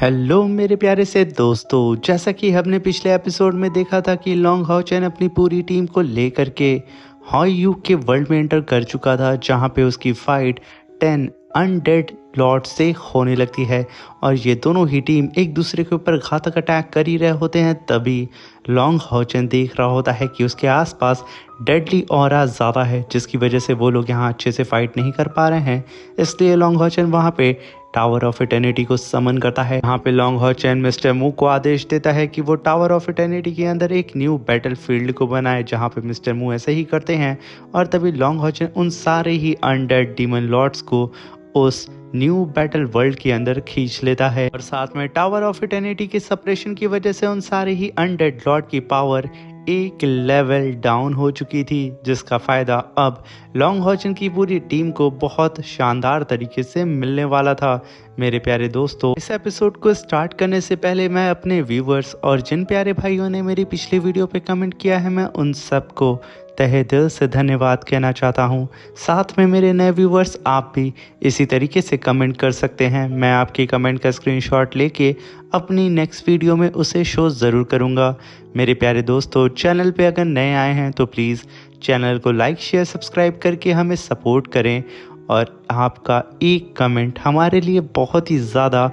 Hello मेरे प्यारे से दोस्तों, जैसा कि हमने पिछले एपिसोड में देखा था कि लॉन्ग हाउ चैन अपनी पूरी टीम को लेकर के हाई यू के वर्ल्ड में एंटर कर चुका था, जहां पे उसकी फाइट 10 अनडेड लॉर्ड से होने लगती है और ये दोनों ही टीम एक दूसरे के ऊपर घातक अटैक कर ही रहे होते हैं। तभी लॉन्ग हाउचन देख रहा होता है कि उसके आसपास डेडली ऑरा ज़्यादा है, जिसकी वजह से वो लोग यहाँ अच्छे से फाइट नहीं कर पा रहे हैं। इसलिए लॉन्ग हाउचन वहाँ पे टावर ऑफ इटर्निटी को समन करता है। यहाँ पे लॉन्ग हाउचन मिस्टर मू को आदेश देता है कि वो टावर ऑफ इटर्निटी के अंदर एक न्यू बैटल फील्ड को बनाए, जहाँ पे मिस्टर मू ऐसे ही करते हैं और तभी लॉन्ग हाउचन उन सारे ही अनडेड डीमन लॉर्ड्स को उस न्यू बैटल वर्ल्ड के अंदर खींच लेता है और साथ में टावर ऑफ इटर्निटी के सप्रेशन की वजह से उन सारे ही अनडेड लॉर्ड की पावर एक लेवल डाउन हो चुकी थी, जिसका फायदा अब लॉन्ग हाउचन की पूरी टीम को बहुत शानदार तरीके से मिलने वाला था। मेरे प्यारे दोस्तों, इस एपिसोड को स्टार्ट करने से पहले मैं अपने व्यूवर्स और जिन प्यारे भाइयों ने मेरी पिछली वीडियो पे कमेंट किया है, मैं उन सबको तहे दिल से धन्यवाद कहना चाहता हूँ। साथ में मेरे नए व्यूवर्स, आप भी इसी तरीके से कमेंट कर सकते हैं। मैं आपकी कमेंट का स्क्रीनशॉट लेके अपनी नेक्स्ट वीडियो में उसे शो ज़रूर करूँगा। मेरे प्यारे दोस्तों, चैनल पे अगर नए आए हैं तो प्लीज़ चैनल को लाइक शेयर सब्सक्राइब करके हमें सपोर्ट करें और आपका एक कमेंट हमारे लिए बहुत ही ज़्यादा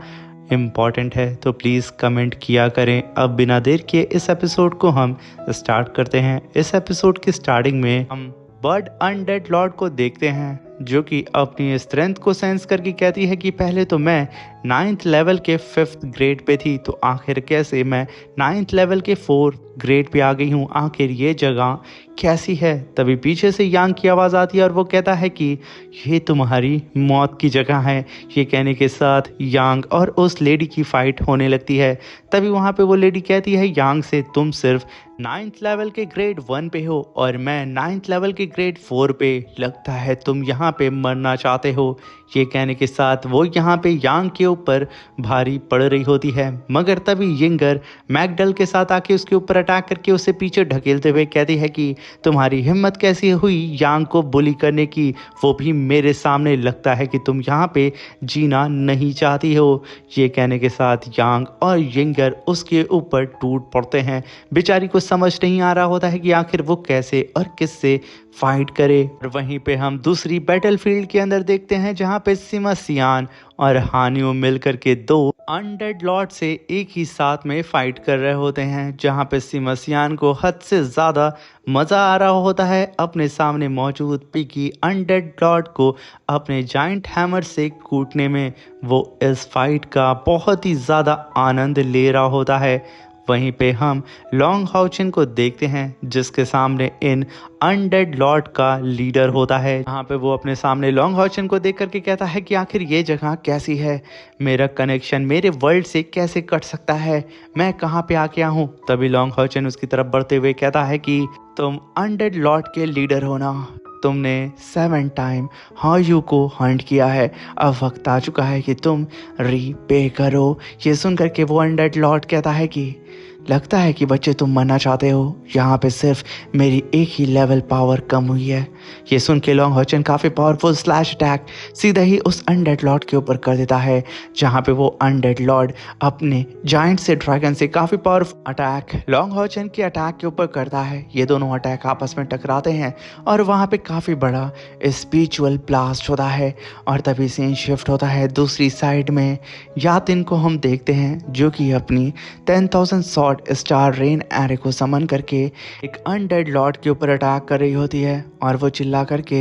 इम्पॉर्टेंट है, तो प्लीज़ कमेंट किया करें। अब बिना देर किए इस एपिसोड को हम स्टार्ट करते हैं। इस एपिसोड की स्टार्टिंग में हम बर्ड अनडेड लॉर्ड को देखते हैं, जो कि अपनी स्ट्रेंथ को सेंस करके कहती है कि पहले तो मैं 9th लेवल के 5th ग्रेड पे थी, तो आखिर कैसे मैं 9th लेवल के 4th ग्रेड पे आ गई हूँ, आखिर ये जगह कैसी है। तभी पीछे से यांग की आवाज़ आती है और वो कहता है कि ये तुम्हारी मौत की जगह है। ये कहने के साथ यांग और उस लेडी की फाइट होने लगती है। तभी वहाँ पे वो लेडी कहती है यांग से, तुम सिर्फ 9th लेवल के ग्रेड 1 पे हो और मैं 9th लेवल के ग्रेड 4 पे, लगता है तुम यहाँ पे मरना चाहते हो। ये कहने के साथ वो यहाँ पे यांग के ऊपर भारी पड़ रही होती है, मगर तभी यिंगर मैकडल के साथ आके उसके ऊपर अटैक करके उसे पीछे ढकेलते हुए कहती है कि तुम्हारी हिम्मत कैसी हुई यांग को बुली करने की, वो भी मेरे सामने, लगता है कि तुम यहाँ पे जीना नहीं चाहती हो। ये कहने के साथ यांग और यिंगर उसके ऊपर टूट पड़ते हैं। बेचारी को समझ नहीं आ रहा होता है कि आखिर वो कैसे और किससे फाइट करे। और वहीं पे हम दूसरी बैटलफील्ड के अंदर देखते हैं, जहां पे सिमा सियान और हानियो मिलकर के दो अनडेड लॉर्ड से एक ही साथ में फाइट कर रहे होते हैं, जहां पे सिमा सियान को हद से ज़्यादा मज़ा आ रहा होता है अपने सामने मौजूद पिकी अनडेड लॉर्ड को अपने जाइंट हैमर से कूटने में। वो इस फाइट का बहुत ही ज़्यादा आनंद ले रहा होता है। वहीं पे हम लॉन्ग हाउचन को देखते हैं, जिसके सामने इन अनडेड लॉर्ड का लीडर होता है। यहाँ पे वो अपने सामने लॉन्ग हाउचन को देख करके कहता है कि आखिर ये जगह कैसी है, मेरा कनेक्शन मेरे वर्ल्ड से कैसे कट सकता है, मैं कहाँ पे आ गया हूँ। तभी लॉन्ग हाउचन उसकी तरफ बढ़ते हुए कहता है कि तुम अनडेड लॉर्ड के लीडर हो ना, तुमने 7 टाइम हायू को हंट किया है, अब वक्त आ चुका है कि तुम रीपे करो। ये सुन करके वो अनडेड लॉर्ड कहता है कि लगता है कि बच्चे तुम मरना चाहते हो, यहाँ पे सिर्फ मेरी एक ही लेवल पावर कम हुई है। ये सुन के लॉन्ग हाउचन काफ़ी पावरफुल स्लैश अटैक सीधा ही उस अनडेड लॉर्ड के ऊपर कर देता है, जहाँ पे वो अनडेड लॉर्ड अपने जाइंट से ड्रैगन से काफ़ी पावरफुल अटैक लॉन्ग हाउचन के अटैक के ऊपर करता है। ये दोनों अटैक आपस में टकराते हैं और वहाँ पे काफ़ी बड़ा स्पिरिचुअल ब्लास्ट होता है। और तभी सीन शिफ्ट होता है दूसरी साइड में। यातिन को हम देखते हैं, जो कि अपनी 10,000 सॉर्ड स्टार रेन एरे को समन करके एक अनडेड लॉर्ड के ऊपर अटैक कर रही होती है और वो चिल्ला करके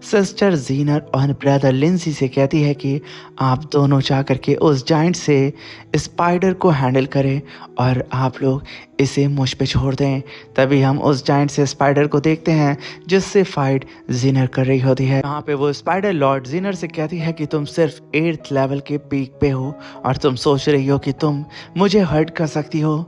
सिस्टर जीनर और ब्रदर लिंसी से कहती है कि आप दोनों जा करके उस जाइंट से स्पाइडर को हैंडल करें और आप लोग इसे मुझ पे छोड़ दें। तभी हम उस जाइंट से स्पाइडर को देखते हैं, जिससे फाइट जीनर कर रही होती है। यहाँ पे वो स्पाइडर लॉर्ड जीनर से कहती है कि तुम सिर्फ 8th लेवल के पीक पे हो और तुम सोच रही हो कि तुम मुझे हर्ट कर सकती हो,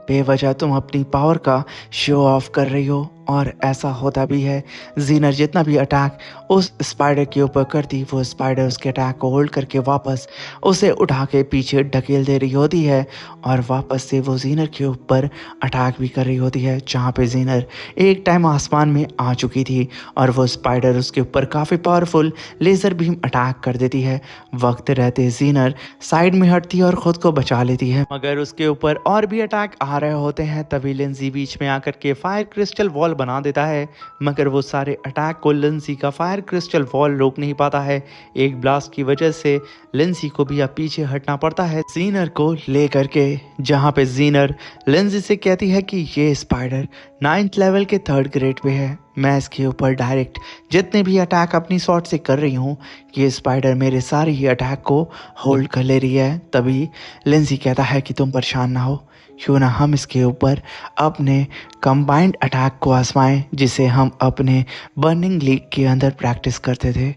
बेवजह तुम अपनी पावर का शो ऑफ कर रही हो और ऐसा होता भी है। जीनर जितना भी अटैक उस स्पाइडर के ऊपर करती, वो स्पाइडर उसके अटैक को होल्ड करके वापस उसे उठा के पीछे ढकेल दे रही होती है और वापस से वो जीनर के ऊपर अटैक भी कर रही होती है, जहाँ पे जीनर एक टाइम आसमान में आ चुकी थी और वो स्पाइडर उसके ऊपर काफ़ी पावरफुल लेज़र बीम अटैक कर देती है। वक्त रहते जीनर साइड में हटती है और ख़ुद को बचा लेती है, मगर उसके ऊपर और भी अटैक आ रहे होते हैं। तभी लिंजी बीच में आकर के फायर क्रिस्टल वॉल बना देता है, मगर वो सारे अटैक को लिंजी का फायर क्रिस्टल वॉल रोक नहीं पाता है। एक ब्लास्ट की वजह से लिंजी को भी अब पीछे हटना पड़ता है जीनर को ले करके, जहाँ पे जीनर लिंजी से कहती है कि ये स्पाइडर 9th लेवल के 3rd ग्रेड पे है, मैं इसके ऊपर डायरेक्ट जितने भी अटैक अपनी शॉट से कर रही हूँ, ये स्पाइडर मेरे सारे ही अटैक को होल्ड कर ले रही है। तभी लिंजी कहता है कि तुम परेशान ना हो, क्यों ना हम इसके ऊपर अपने कंबाइंड अटैक को आजमाएं, जिसे हम अपने बर्निंग लीग के अंदर प्रैक्टिस करते थे।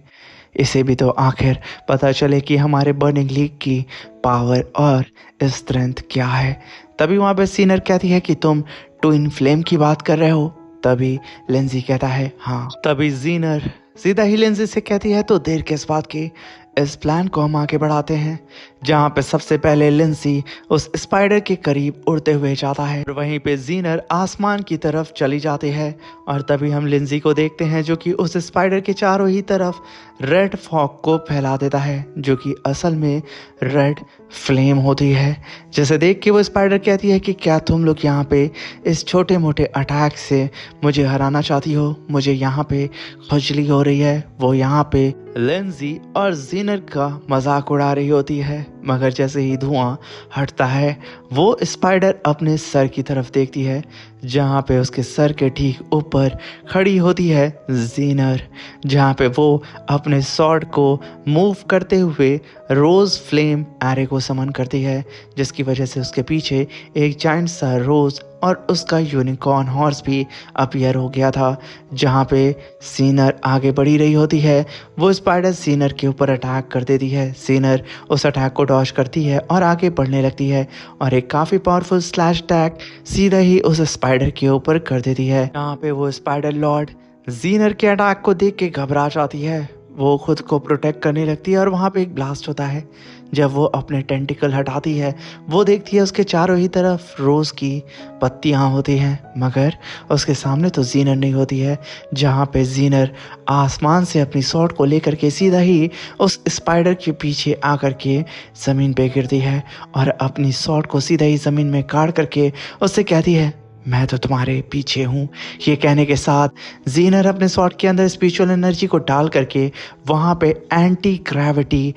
इसे भी तो आखिर पता चले कि हमारे बर्निंग लीग की पावर और स्ट्रेंथ क्या है। तभी वहाँ पे सीनर कहती है कि तुम ट्विन फ्लेम की बात कर रहे हो। तभी लिंजी कहता है हाँ। तभी जीनर सीधा ही लिंजी से कहती है तो देर किस बात की, इस प्लान को हम आगे बढ़ाते हैं। जहाँ पे सबसे पहले लिंजी उस स्पाइडर के करीब उड़ते हुए जाता है और वहीं पे जीनर आसमान की तरफ चली जाती है और तभी हम लिंजी को देखते हैं जो कि उस स्पाइडर के चारों ही तरफ रेड फॉग को फैला देता है, जो कि असल में रेड फ्लेम होती है। जैसे देख के वो स्पाइडर कहती है कि क्या तुम लोग यहाँ पे इस छोटे मोटे अटैक से मुझे हराना चाहती हो, मुझे यहाँ पे खुजली हो रही है। वो यहाँ पे लिंजी और जीनर का मजाक उड़ा रही होती है, मगर जैसे ही धुआं हटता है वो स्पाइडर अपने सर की तरफ देखती है, जहाँ पे उसके सर के ठीक ऊपर खड़ी होती है जीनर, जहाँ पे वो अपने स्वॉर्ड को मूव करते हुए रोज फ्लेम एरे को समन करती है, जिसकी वजह से उसके पीछे एक जाइंट सा रोज और उसका यूनिकॉर्न हॉर्स भी अपीयर हो गया था। जहाँ पे सीनर आगे बढ़ी रही होती है, वो स्पाइडर सीनर के ऊपर अटैक कर देती है। सीनर उस अटैक को डॉज करती है और आगे बढ़ने लगती है और एक काफ़ी पावरफुल स्लैश अटैक सीधा ही उस स्पाइडर के ऊपर कर देती है। यहाँ पे वो स्पाइडर लॉर्ड जीनर के अटैक को देख के घबरा जाती है, वो खुद को प्रोटेक्ट करने लगती है और वहाँ पे एक ब्लास्ट होता है। जब वो अपने टेंटिकल हटाती है, वो देखती है उसके चारों ही तरफ रोज़ की पत्तियाँ होती हैं, मगर उसके सामने तो जीनर नहीं होती है। जहाँ पे जीनर आसमान से अपनी स्वॉर्ड को लेकर के सीधा ही उस स्पाइडर के पीछे आकर के ज़मीन पे गिरती है और अपनी स्वॉर्ड को सीधा ही ज़मीन में काट करके उससे कहती है मैं तो तुम्हारे पीछे हूँ। ये कहने के साथ जीनर अपने स्वॉर्ड के अंदर स्पिरिचुअल एनर्जी को डाल करके वहाँ पे एंटी ग्रेविटी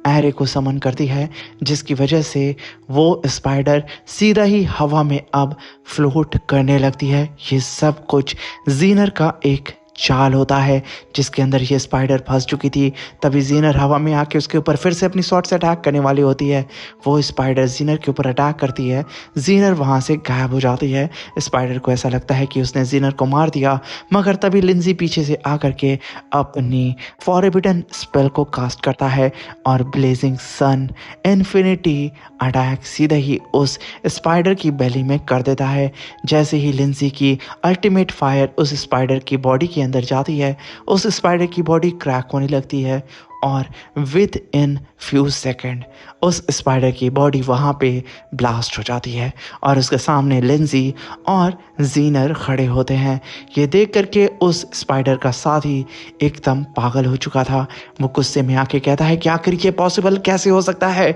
एरे को समन करती है, जिसकी वजह से वो स्पाइडर सीधा ही हवा में अब फ्लोट करने लगती है। ये सब कुछ जीनर का एक चाल होता है जिसके अंदर ये स्पाइडर फंस चुकी थी। तभी जीनर हवा में आके उसके ऊपर फिर से अपनी स्वॉर्ड से अटैक करने वाली होती है। वो स्पाइडर जीनर के ऊपर अटैक करती है, जीनर वहाँ से गायब हो जाती है। स्पाइडर को ऐसा लगता है कि उसने जीनर को मार दिया, मगर तभी लिंजी पीछे से आकर के अपनी फॉरबिडन स्पेल को कास्ट करता है और ब्लेजिंग सन इन्फिनिटी अटैक सीधा ही उस स्पाइडर की बेली में कर देता है। जैसे ही लिंजी की अल्टीमेट फायर उस स्पाइडर की बॉडी के अंदर जाती है, उस स्पाइडर की बॉडी क्रैक होने लगती है और विद इन फ्यू सेकेंड उस स्पाइडर की बॉडी वहाँ पे ब्लास्ट हो जाती है और उसके सामने लिंजी और जीनर खड़े होते हैं। ये देख करके उस स्पाइडर का साथी एकदम पागल हो चुका था। वो गुस्से में आके कहता है कि आखिर ये पॉसिबल कैसे हो सकता है।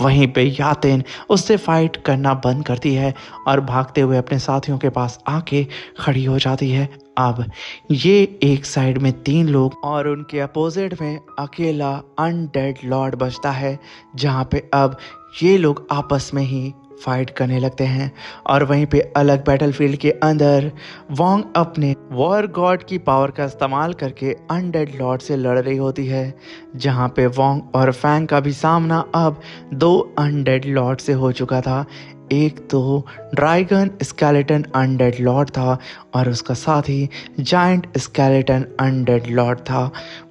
वहीं पे यातिन उससे फाइट करना बंद करती है और भागते हुए अपने साथियों के पास आके खड़ी हो जाती है। अब ये एक साइड में 3 लोग और उनके अपोजिट में अकेला अनडेड लॉर्ड बचता है, जहाँ पे अब ये लोग आपस में ही फाइट करने लगते हैं। और वहीं पे अलग बैटलफील्ड के अंदर वोंग अपने वॉर गॉड की पावर का इस्तेमाल करके अनडेड लॉर्ड से लड़ रही होती है, जहाँ पे वोंग और फैंग का भी सामना अब 2 अनडेड लॉर्ड से हो चुका था। एक तो ड्रैगन स्केलेटन अनडेड लॉर्ड था और उसका साथी जायंट स्केलेटन अनडेड लॉर्ड था।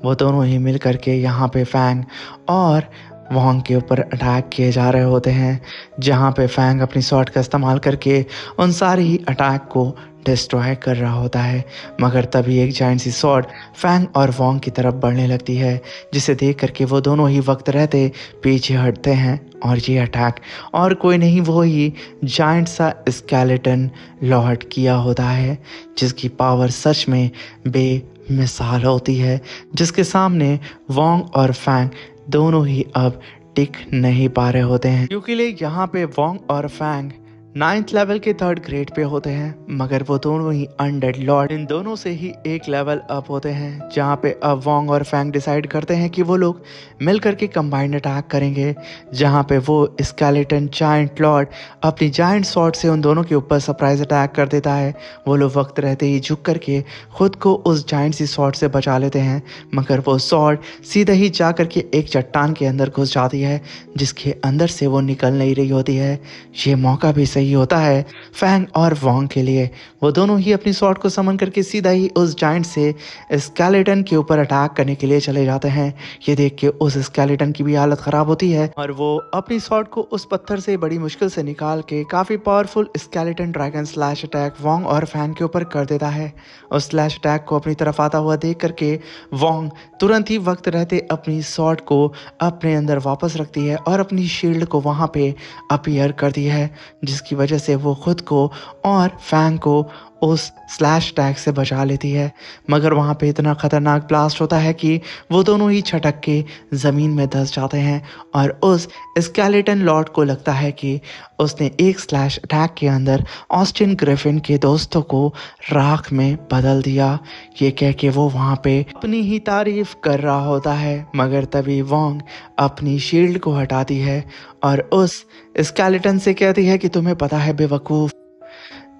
वो दोनों ही मिल करके यहाँ पे फैंग और वोंग के ऊपर अटैक किए जा रहे होते हैं, जहाँ पे फैंग अपनी स्वॉर्ड का इस्तेमाल करके उन सारे ही अटैक को डिस्ट्रॉय कर रहा होता है। मगर तभी एक जायंट सी स्वॉर्ड फैंग और वोंग की तरफ बढ़ने लगती है, जिसे देख करके वो दोनों ही वक्त रहते पीछे हटते हैं। और ये अटैक और कोई नहीं, वो ही जायंट सा स्केलेटन लॉर्ड किया होता है, जिसकी पावर सच में बेमिसाल होती है, जिसके सामने वोंग और फैंग दोनों ही अब टिक नहीं पा रहे होते हैं, क्योंकि यहाँ पे वोंग और फैंग 9th लेवल के 3rd ग्रेड पे होते हैं। मगर वो दोनों ही अनडेड लॉर्ड इन दोनों से ही एक लेवल अप होते हैं, जहाँ पे अब वोंग और फैंग डिसाइड करते हैं कि वो लोग मिल करके कंबाइंड अटैक करेंगे, जहाँ पे वो स्केलेटन जायंट लॉर्ड अपनी जायंट स्वॉर्ड से उन दोनों के ऊपर सरप्राइज अटैक कर देता है। वो लोग वक्त रहते ही झुक करके खुद को उस जायंट सी स्वॉर्ड से बचा लेते हैं, मगर वो स्वॉर्ड सीधे ही जा करके एक चट्टान के अंदर घुस जाती है, जिसके अंदर से वो निकल नहीं रही होती है। ये मौका भी सही होता है फैंग और वोंग के लिए। वो दोनों ही अपनी स्वॉर्ड को समन करके सीधा ही उस जायंट से स्केलेटन के ऊपर अटैक करने के लिए चले जाते हैं। ये देख के उस स्केलेटन की भी हालत खराब होती है और वो अपनी स्वॉर्ड को उस पत्थर से बड़ी मुश्किल से निकाल के काफी powerful skeleton dragon slash attack Wong और फैंग के ऊपर कर देता है। उस स्लैश अटैक को अपनी तरफ आता हुआ देख करके वोंग तुरंत ही वक्त रहते अपनी स्वॉर्ड को अपने अंदर वापस रखती है और अपनी शील्ड को वहां पे अपीयर करती है, जिसकी वजह से वो खुद को और फैंग को उस स्लैश अटैक से बचा लेती है। मगर वहाँ पे इतना खतरनाक ब्लास्ट होता है कि वो दोनों ही छटक के ज़मीन में धंस जाते हैं और उस स्केलेटन लॉर्ड को लगता है कि उसने एक स्लैश अटैक के अंदर ऑस्टिन ग्रिफिन के दोस्तों को राख में बदल दिया। ये कह के वो वहाँ पे अपनी ही तारीफ कर रहा होता है, मगर तभी वोंग अपनी शील्ड को हटाती है और उस स्केलेटन से कहती है कि तुम्हें पता है बेवकूफ़,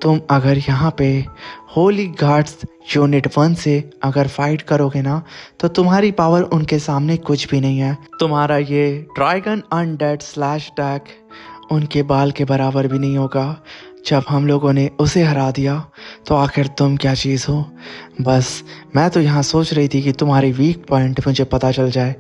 तुम अगर यहाँ पे होली गार्ड्स यूनिट 1 से अगर फाइट करोगे ना, तो तुम्हारी पावर उनके सामने कुछ भी नहीं है। तुम्हारा ये ड्रैगन अनडेड स्लैश अटैक उनके बाल के बराबर भी नहीं होगा। जब हम लोगों ने उसे हरा दिया तो आखिर तुम क्या चीज़ हो। बस मैं तो यहाँ सोच रही थी कि तुम्हारी वीक पॉइंट मुझे पता चल जाए,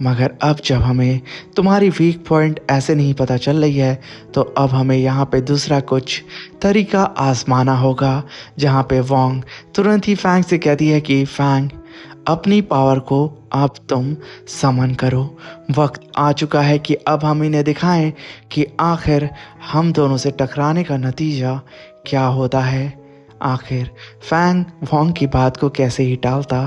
मगर अब जब हमें तुम्हारी वीक पॉइंट ऐसे नहीं पता चल रही है, तो अब हमें यहाँ पे दूसरा कुछ तरीका आजमाना होगा। जहाँ पे वोंग तुरंत ही फैंग से कहती है कि फैंग, अपनी पावर को अब तुम समन करो। वक्त आ चुका है कि अब हम इन्हें दिखाएं कि आखिर हम दोनों से टकराने का नतीजा क्या होता है। आखिर फैंग वोंग की बात को कैसे ही टालता।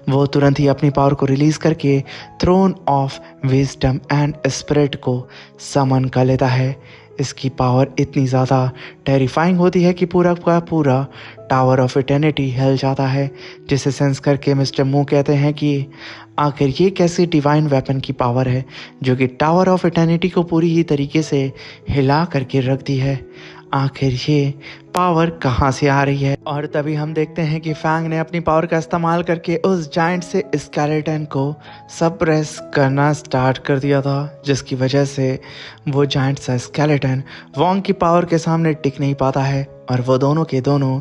वो तुरंत ही अपनी पावर को रिलीज करके throne of wisdom and spirit को समन कर लेता है। इसकी पावर इतनी ज़्यादा टेरिफाइंग होती है कि पूरा का पूरा टावर ऑफ इटर्निटी हिल जाता है, जिसे सेंस करके मिस्टर मू कहते हैं कि आखिर ये कैसी डिवाइन वेपन की पावर है जो कि टावर ऑफ इटर्निटी को पूरी ही तरीके से हिला करके रख दी है। आखिर ये पावर कहाँ से आ रही है। और तभी हम देखते हैं कि फैंग ने अपनी पावर का इस्तेमाल करके उस जायंट से स्केलेटन को सप्रेस करना स्टार्ट कर दिया था, जिसकी वजह से वो जायंट सा स्केलेटन वोंग की पावर के सामने टिक नहीं पाता है और वो दोनों के दोनों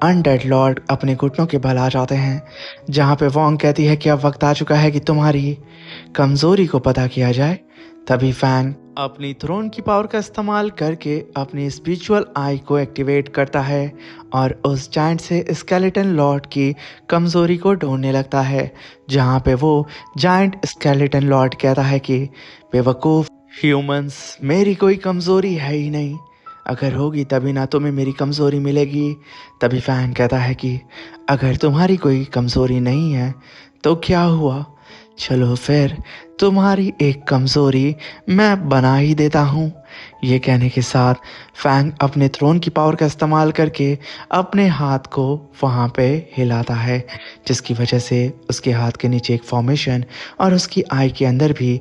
अनडेड लॉर्ड अपने घुटनों के बल आ जाते हैं। जहाँ पे वोंग कहती है कि अब वक्त आ चुका है कि तुम्हारी कमज़ोरी को पता किया जाए। तभी फैंग अपनी थ्रोन की पावर का इस्तेमाल करके अपनी स्पिरिचुअल आई को एक्टिवेट करता है और उस जायंट से स्केलेटन लॉर्ड की कमज़ोरी को ढूंढने लगता है। जहाँ पे वो जायंट स्केलेटन लॉर्ड कहता है कि बेवकूफ़ ह्यूमंस, मेरी कोई कमज़ोरी है ही नहीं, अगर होगी तभी ना तुम्हें मेरी कमज़ोरी मिलेगी। तभी फैंग कहता है कि अगर तुम्हारी कोई कमज़ोरी नहीं है तो क्या हुआ, चलो फिर तुम्हारी एक कमज़ोरी मैं बना ही देता हूँ। ये कहने के साथ फैंग अपने थ्रोन की पावर का इस्तेमाल करके अपने हाथ को वहाँ पे हिलाता है, जिसकी वजह से उसके हाथ के नीचे एक फॉर्मेशन और उसकी आई के अंदर भी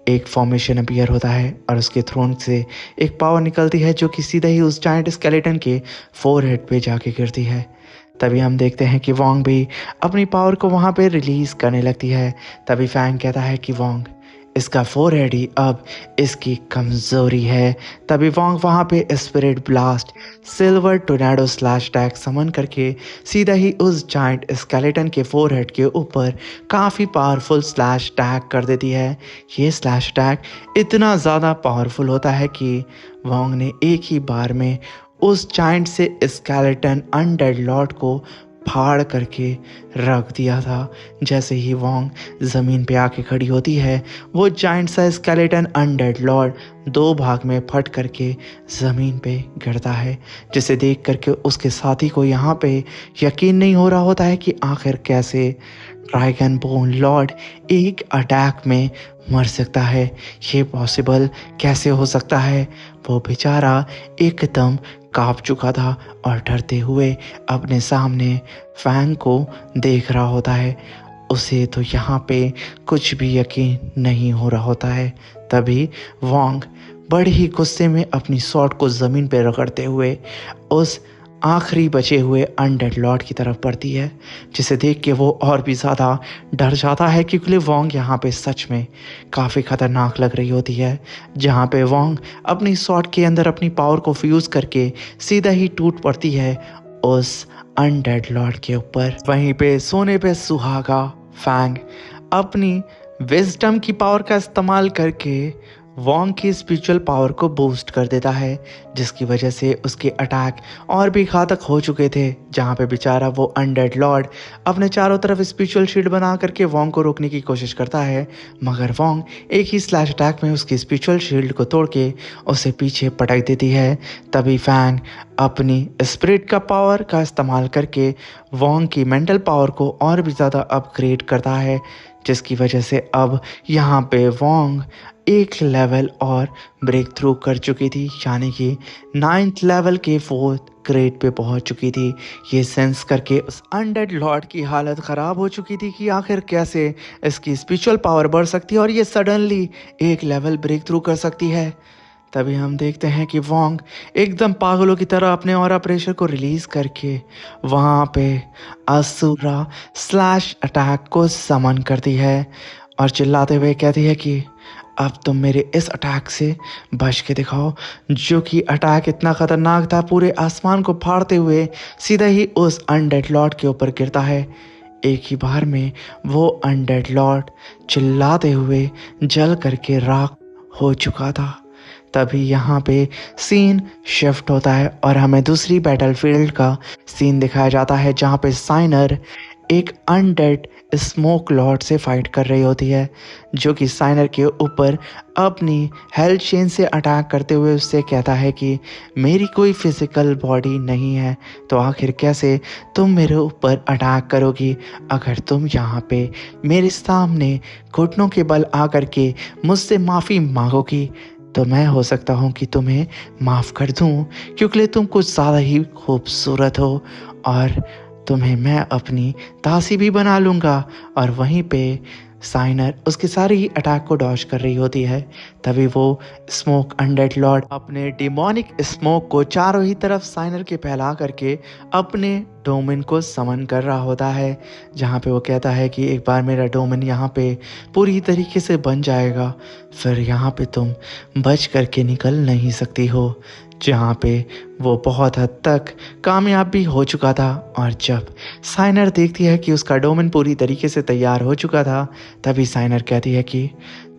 एक फॉर्मेशन अपीयर होता है और उसके थ्रोन से एक पावर निकलती है जो कि सीधा ही उस जायंट स्केलेटन के फोरहेड पे जाके गिरती है। तभी हम देखते हैं कि वोंग भी अपनी पावर को वहाँ पे रिलीज़ करने लगती है। तभी फैंग कहता है कि वोंग, इसका फोरहेड ही अब इसकी कमजोरी है। तभी वोंग वहां पे spirit blast silver tornado slash tag summon करके सीधा ही उस जाइंट स्केलेटन के फोरहेड के ऊपर काफ़ी पावरफुल स्लैश टैग कर देती है। ये स्लैश टैग इतना ज़्यादा पावरफुल होता है कि वोंग ने एक ही बार में उस जाइंट से स्केलेटन अनडेड लॉर्ड को फाड़ करके रख दिया था। जैसे ही वोंग ज़मीन पे आके खड़ी होती है, वो जाइंट सा स्केलेटन अनडेड लॉर्ड दो भाग में फट करके ज़मीन पे गिरता है, जिसे देख करके उसके साथी को यहाँ पे यकीन नहीं हो रहा होता है कि आखिर कैसे ड्रैगन बोन लॉर्ड एक अटैक में मर सकता है। ये पॉसिबल कैसे हो सकता है? वो बेचारा एकदम कांप चुका था और डरते हुए अपने सामने फैंग को देख रहा होता है। उसे तो यहाँ पे कुछ भी यकीन नहीं हो रहा होता है। तभी वोंग बड़े ही गुस्से में अपनी स्वॉर्ड को ज़मीन पर रगड़ते हुए उस आखिरी बचे हुए अनडेड लॉर्ड की तरफ बढ़ती है, जिसे देख के वो और भी ज़्यादा डर जाता है क्योंकि वोंग यहाँ पे सच में काफ़ी ख़तरनाक लग रही होती है। जहाँ पे वोंग अपनी स्वॉर्ड के अंदर अपनी पावर को फ्यूज़ करके सीधा ही टूट पड़ती है उस अनडेड लॉर्ड के ऊपर। वहीं पे सोने पे सुहागा फैंग अपनी विजडम की पावर का इस्तेमाल करके वोंग की स्पिरिचुअल पावर को बूस्ट कर देता है, जिसकी वजह से उसके अटैक और भी घातक हो चुके थे। जहाँ पे बेचारा वो अनडेड लॉर्ड अपने चारों तरफ स्पिरिचुअल शील्ड बना करके वोंग को रोकने की कोशिश करता है, मगर वोंग एक ही स्लैश अटैक में उसकी स्पिरिचुअल शील्ड को तोड़ के उसे पीछे पटक देती है। तभी फैंग अपनी स्पिरिट का पावर का इस्तेमाल करके वोंग की मेंटल पावर को और भी ज़्यादा अपग्रेड करता है, जिसकी वजह से अब यहाँ पे वोंग एक लेवल और ब्रेक थ्रू कर चुकी थी, यानी कि 9th लेवल के 4th ग्रेड पे पहुंच चुकी थी। ये सेंस करके उस अनडेड लॉर्ड की हालत ख़राब हो चुकी थी कि आखिर कैसे इसकी स्पिरिचुअल पावर बढ़ सकती है और ये सडनली एक लेवल ब्रेक थ्रू कर सकती है। तभी हम देखते हैं कि वोंग एकदम पागलों की तरह अपने ऑरा प्रेशर को रिलीज़ करके वहाँ पे असुरा स्लैश अटैक को समन करती है और चिल्लाते हुए कहती है कि अब तुम मेरे इस अटैक से बच के दिखाओ, जो कि अटैक इतना ख़तरनाक था पूरे आसमान को फाड़ते हुए सीधा ही उस अनडेड लॉर्ड के ऊपर गिरता है। एक ही बार में वो अनडेड लॉर्ड चिल्लाते हुए जल करके राख हो चुका था। तभी यहाँ पे सीन शिफ्ट होता है और हमें दूसरी बैटलफील्ड का सीन दिखाया जाता है, जहाँ पे साइनर एक अनडेड स्मोक लॉर्ड से फाइट कर रही होती है, जो कि साइनर के ऊपर अपनी हेल्थ चेन से अटैक करते हुए उससे कहता है कि मेरी कोई फिजिकल बॉडी नहीं है, तो आखिर कैसे तुम मेरे ऊपर अटैक करोगी? अगर तुम यहाँ पे मेरे सामने घुटनों के बल आकर के मुझसे माफ़ी मांगोगी तो मैं हो सकता हूँ कि तुम्हें माफ़ कर दूँ, क्योंकि तुम कुछ ज़्यादा ही खूबसूरत हो और तुम्हें मैं अपनी दासी भी बना लूँगा। और वहीं पे साइनर उसके सारे ही अटैक को डॉज कर रही होती है। तभी वो स्मोक अनडेड लॉर्ड अपने डिमोनिक स्मोक को चारों ही तरफ साइनर के फैला करके अपने डोमेन को समन कर रहा होता है, जहाँ पे वो कहता है कि एक बार मेरा डोमेन यहाँ पे पूरी तरीके से बन जाएगा, फिर यहाँ पे तुम बच करके निकल नहीं सकती हो। जहाँ पे वो बहुत हद तक कामयाब भी हो चुका था। और जब साइनर देखती है कि उसका डोमेन पूरी तरीके से तैयार हो चुका था, तभी साइनर कहती है कि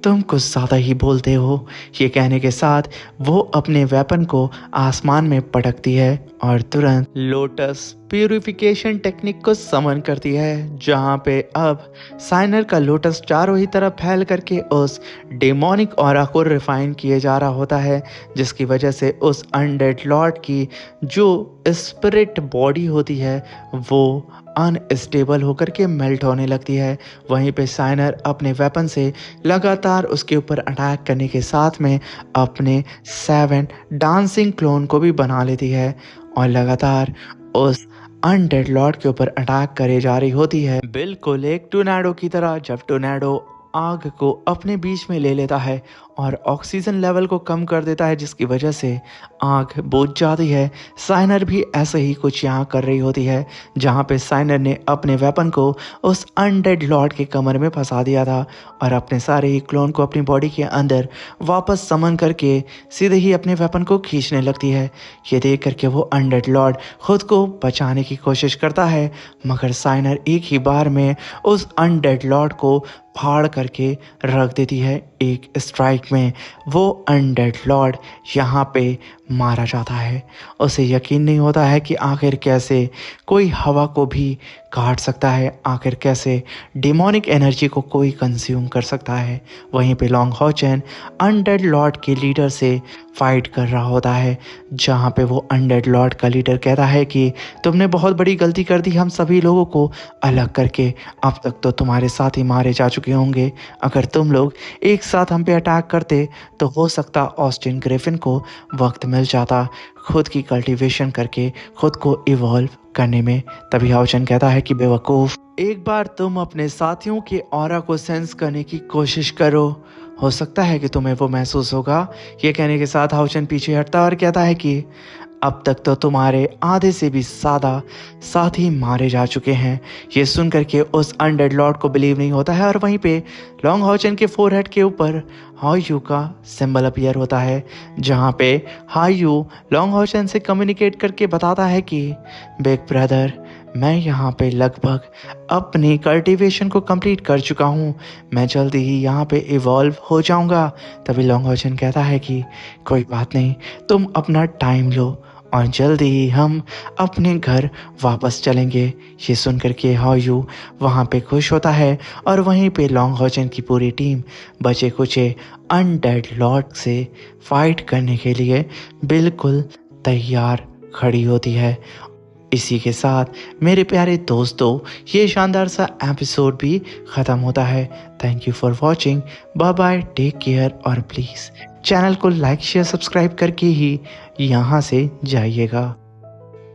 तुम कुछ ज़्यादा ही बोलते हो। ये कहने के साथ वो अपने वेपन को आसमान में पटकती है और तुरंत लोटस प्यूरिफिकेशन टेक्निक को समन करती है, जहाँ पे अब साइनर का लोटस चारों ही तरफ फैल करके उस डेमोनिक ऑरा को रिफाइन किए जा रहा होता है, जिसकी वजह से उस अनडेड लॉर्ड की जो स्पिरिट बॉडी होती है वो अनस्टेबल होकर के मेल्ट होने लगती है। वहीं पे साइनर अपने वेपन से लगातार उसके ऊपर अटैक करने के साथ में अपने 7 डांसिंग क्लोन को भी बना लेती है और लगातार उस अनडेड लॉर्ड के ऊपर अटैक करे जा रही होती है, बिल्कुल एक टोर्नेडो की तरह। जब टोर्नेडो आग को अपने बीच में ले लेता है और ऑक्सीजन लेवल को कम कर देता है, जिसकी वजह से आग बुझ जाती है। साइनर भी ऐसे ही कुछ यहाँ कर रही होती है, जहाँ पे साइनर ने अपने वेपन को उस अनडेड लॉर्ड के कमर में फंसा दिया था और अपने सारे ही क्लोन को अपनी बॉडी के अंदर वापस समन करके सीधे ही अपने वेपन को खींचने लगती है। ये देख करके वो अनडेड लॉर्ड खुद को बचाने की कोशिश करता है, मगर साइनर एक ही बार में उस अनडेड लॉर्ड को फाड़ करके रख देती है एक स्ट्राइक में। वो अनडेड लॉर्ड यहाँ पे मारा जाता है। उसे यकीन नहीं होता है कि आखिर कैसे कोई हवा को भी काट सकता है, आखिर कैसे डिमोनिक एनर्जी को कोई कंज्यूम कर सकता है। वहीं पे लॉन्ग हॉचन अनडेड लॉर्ड के लीडर से फाइट कर रहा होता है, जहाँ पे वो अनडेड लॉर्ड का लीडर कहता है कि तुमने बहुत बड़ी गलती कर दी हम सभी लोगों को अलग करके। अब तक तो तुम्हारे साथ ही मारे जा चुके होंगे, अगर तुम लोग एक साथ हम पे अटैक करते तो हो सकता ऑस्टिन ग्रिफिन को वक्त मिल जाता खुद की कल्टीवेशन करके खुद को इवॉल्व करने में। तभी हाउचन कहता है कि बेवकूफ़, एक बार तुम अपने साथियों के ऑरा को सेंस करने की कोशिश करो, हो सकता है कि तुम्हें वो महसूस होगा। ये कहने के साथ हाउचन पीछे हटता और कहता है कि अब तक तो तुम्हारे आधे से भी ज़्यादा साथी मारे जा चुके हैं। ये सुन करके उस अनडेड लॉर्ड को बिलीव नहीं होता है और वहीं पे लॉन्ग हॉचन के फोरहेड के ऊपर हायू का सिंबल अपीयर होता है, जहाँ पे हायू लॉन्ग हॉचन से कम्युनिकेट करके बताता है कि बिग ब्रदर, मैं यहाँ पे लगभग अपनी कल्टीवेशन को कंप्लीट कर चुका हूँ, मैं जल्दी ही यहाँ पे इवॉल्व हो जाऊँगा। तभी लॉन्ग हॉचन कहता है कि कोई बात नहीं, तुम अपना टाइम लो और जल्दी ही हम अपने घर वापस चलेंगे। ये सुन कर के हायू वहाँ पे खुश होता है और वहीं पे लॉन्ग हॉचन की पूरी टीम बचे कुचे अनडेड लॉर्ड से फाइट करने के लिए बिल्कुल तैयार खड़ी होती है। इसी के साथ मेरे प्यारे दोस्तों, ये शानदार सा एपिसोड भी ख़त्म होता है। Thank you for watching, bye bye, take care और प्लीज़ चैनल को लाइक शेयर सब्सक्राइब करके ही यहाँ से जाइएगा।